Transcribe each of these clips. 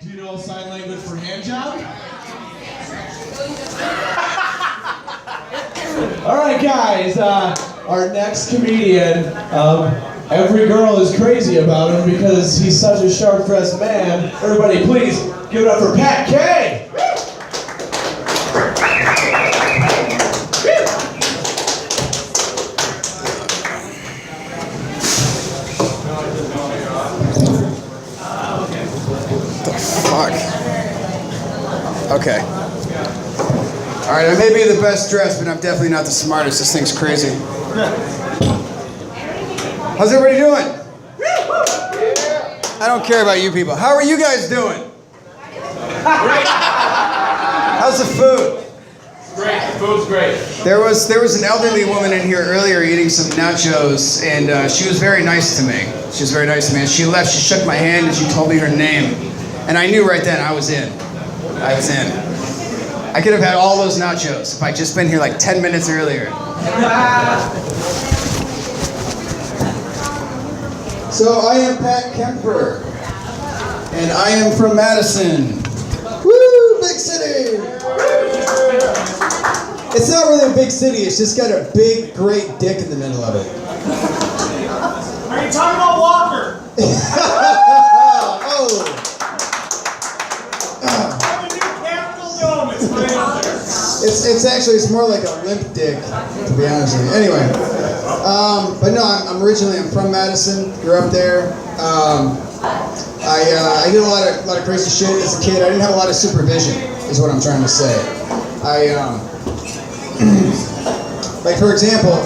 Do you know sign language for hand job? All right, guys. Our next comedian. Every girl is crazy about him because he's such a sharp-dressed man. Everybody, please give it up for Pat K. Fuck. Okay. Alright, I may be the best dressed, but I'm definitely not the smartest. This thing's crazy. How's everybody doing? I don't care about you people. How are you guys doing? Great. How's the food? Great. The food's great. There was an elderly woman in here earlier eating some nachos, and she was very nice to me. She was very nice to me. As she left, she shook my hand and she told me her name. And I knew right then I was in. I was in. I could have had all those nachos if I'd just been here like 10 minutes earlier. So I am Pat Kemper, and I am from Madison. Woo, big city! It's not really a big city, it's just got a big, great dick in the middle of it. Are you talking about Walker? Oh! It's actually more like a limp dick, to be honest with you. Anyway, but no, I'm originally from Madison. Grew up there. I did a lot of crazy shit as a kid. I didn't have a lot of supervision, is what I'm trying to say. Like for example,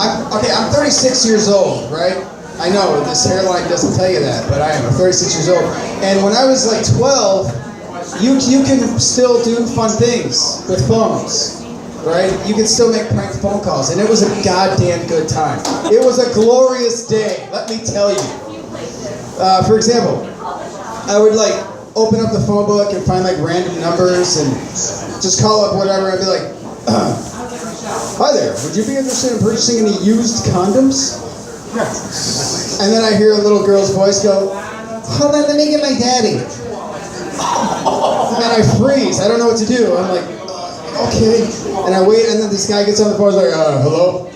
I'm 36 years old, right? I know this hairline doesn't tell you that, but I am. I'm 36 years old, and when I was like 12. You can still do fun things with phones, right? You can still make prank phone calls, and it was a goddamn good time. It was a glorious day, let me tell you. For example, I would like open up the phone book and find like random numbers and just call up whatever. I'd be like, "Hi there, would you be interested in purchasing any used condoms?" And then I hear a little girl's voice go, "Hold on, let me get my daddy." And I freeze. I don't know what to do. I'm like, okay. And I wait, and then this guy gets on the phone. He's like, hello?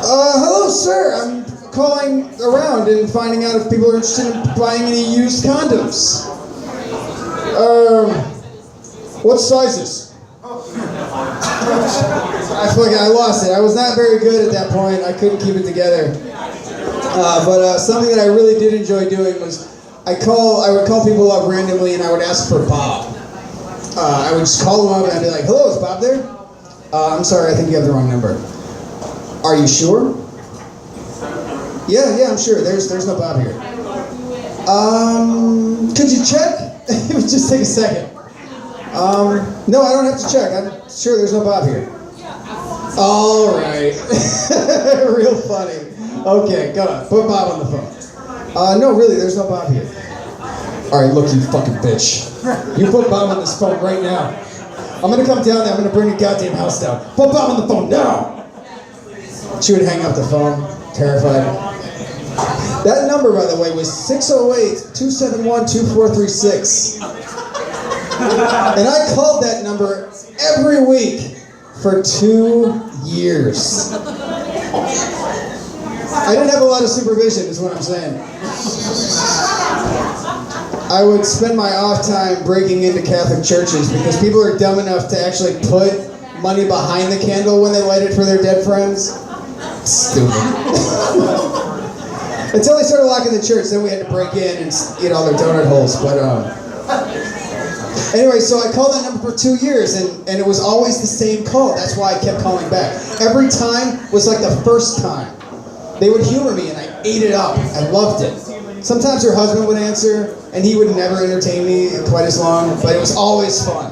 Hello, sir. I'm calling around and finding out if people are interested in buying any used condoms. What sizes? I lost it. I was not very good at that point. I couldn't keep it together. But something that I really did enjoy doing was I would call people up randomly and I would ask for Bob. I would just call them up and I'd be like, hello, is Bob there? I'm sorry, I think you have the wrong number. Are you sure? Yeah, I'm sure. There's no Bob here. Could you check? It would just take a second. No, I don't have to check. I'm sure there's no Bob here. All right. Real funny. Okay, go on. Put Bob on the phone. No, really, there's no Bob here. Alright, look, you fucking bitch. You put Bob on this phone right now. I'm gonna come down there, I'm gonna bring your goddamn house down. Put Bob on the phone now! She would hang up the phone, terrified. That number, by the way, was 608-271-2436. And I called that number every week for 2 years. I didn't have a lot of supervision, is what I'm saying. I would spend my off time breaking into Catholic churches because people are dumb enough to actually put money behind the candle when they light it for their dead friends. Stupid. Until they started locking the church, then we had to break in and eat all their donut holes. But anyway, so I called that number for 2 years, and it was always the same call. That's why I kept calling back. Every time was like the first time. They would humor me, and I ate it up. I loved it. Sometimes her husband would answer, and he would never entertain me quite as long, but it was always fun.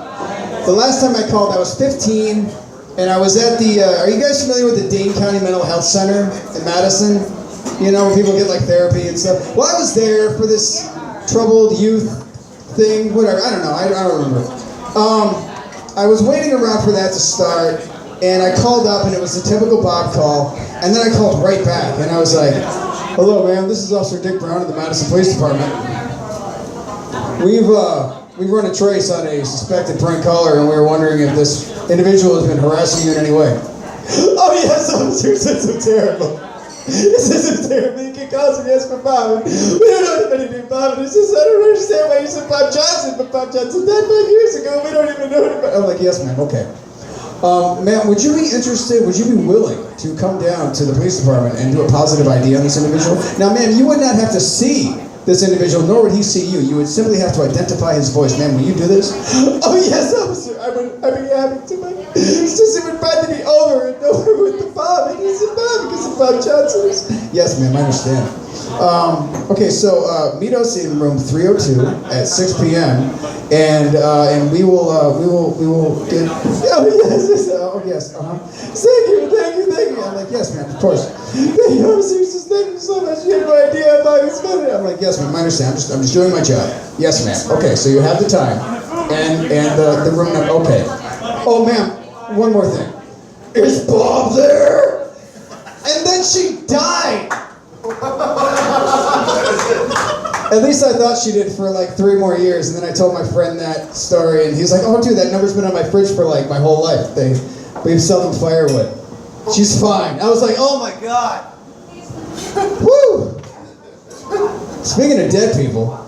The last time I called, I was 15, and I was at the, are you guys familiar with the Dane County Mental Health Center in Madison? You know, where people get like therapy and stuff. Well, I was there for this troubled youth thing, whatever, I don't know, I don't remember. I was waiting around for that to start, and I called up, and it was a typical Bob call, and then I called right back, and I was like, hello, ma'am, this is Officer Dick Brown of the Madison Police Department. We've run a trace on a suspected prank caller, and we were wondering if this individual has been harassing you in any way. Oh yes, officer, this is so terrible. This is so terrible. You can call us and ask for Bob. We don't know anybody named Bob. It's just, I don't understand why you said Bob Johnson, but Bob Johnson died 5 years ago. We don't even know anybody. I'm like, yes, ma'am, okay. Ma'am, would you be interested, would you be willing to come down to the police department and do a positive ID on this individual? Now, ma'am, you would not have to see this individual, nor would he see you. You would simply have to identify his voice. Ma'am, will you do this? Oh, yes, officer. I'd be happy to. It's just it would probably be over and over with the Bob. It isn't Bob because of Bob Johnson. Yes, ma'am, I understand. Okay, so meet us in room 302 at 6 p.m. and we will get. Oh yes, Thank you. I'm like, yes, ma'am, of course. Thank you, officers. Thank you so much. You have no idea how long it's been. I'm like, yes, ma'am, I understand. I'm just doing my job. Yes, ma'am. Okay, so you have the time and the room number. Okay. Oh, ma'am, one more thing. Is Bob there? And then she died. At least I thought she did for like 3 more years, and then I told my friend that story, and he's like, "Oh, dude, that number's been on my fridge for like my whole life. We've sold them firewood. She's fine." I was like, "Oh my god!" Woo! Speaking of dead people,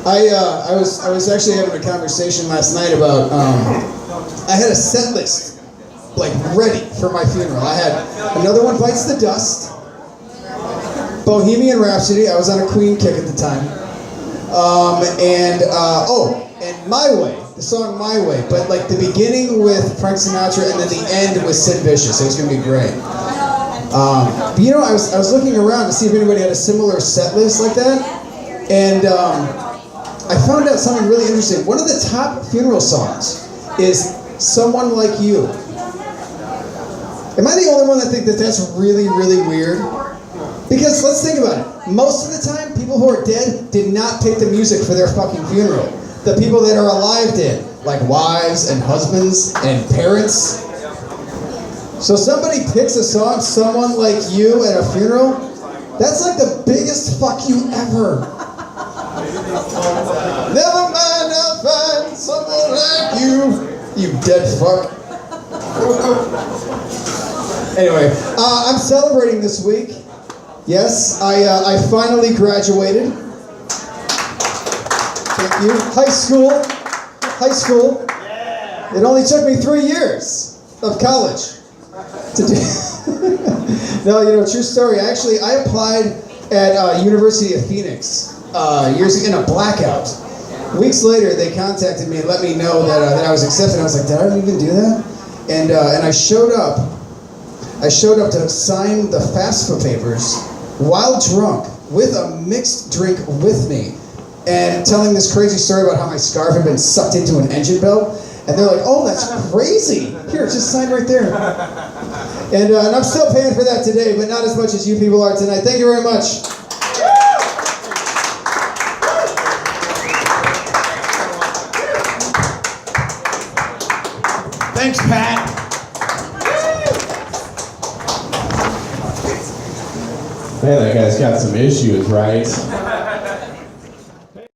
I was actually having a conversation last night about I had a set list like ready for my funeral. I had Another One Bites the Dust, Bohemian Rhapsody. I was on a Queen kick at the time. And My Way, the song My Way, but like the beginning with Frank Sinatra and then the end with Sid Vicious. It was going to be great. But you know, I was looking around to see if anybody had a similar set list like that, and I found out something really interesting. One of the top funeral songs is Someone Like You. Am I the only one that think that that's really, really weird? Because let's think about it. Most of the time, people who are dead did not pick the music for their fucking funeral. The people that are alive did, like wives and husbands and parents. So somebody picks a song, Someone Like You, at a funeral, that's like the biggest fuck you ever. Never mind, I'll find someone like you dead fuck. Anyway, I'm celebrating this week. Yes, I finally graduated. Thank you. High school. It only took me 3 years of college to do. No, you know, true story. Actually, I applied at University of Phoenix years ago in a blackout. Weeks later, they contacted me and let me know that I was accepted. I was like, did I even do that? And I showed up. I showed up to sign the FAFSA papers while drunk with a mixed drink with me, and telling this crazy story about how my scarf had been sucked into an engine belt. And they're like, "Oh, that's crazy. Here, just sign right there." And I'm still paying for that today, but not as much as you people are tonight. Thank you very much. Thanks, Pat. Man, that guy's got some issues, right?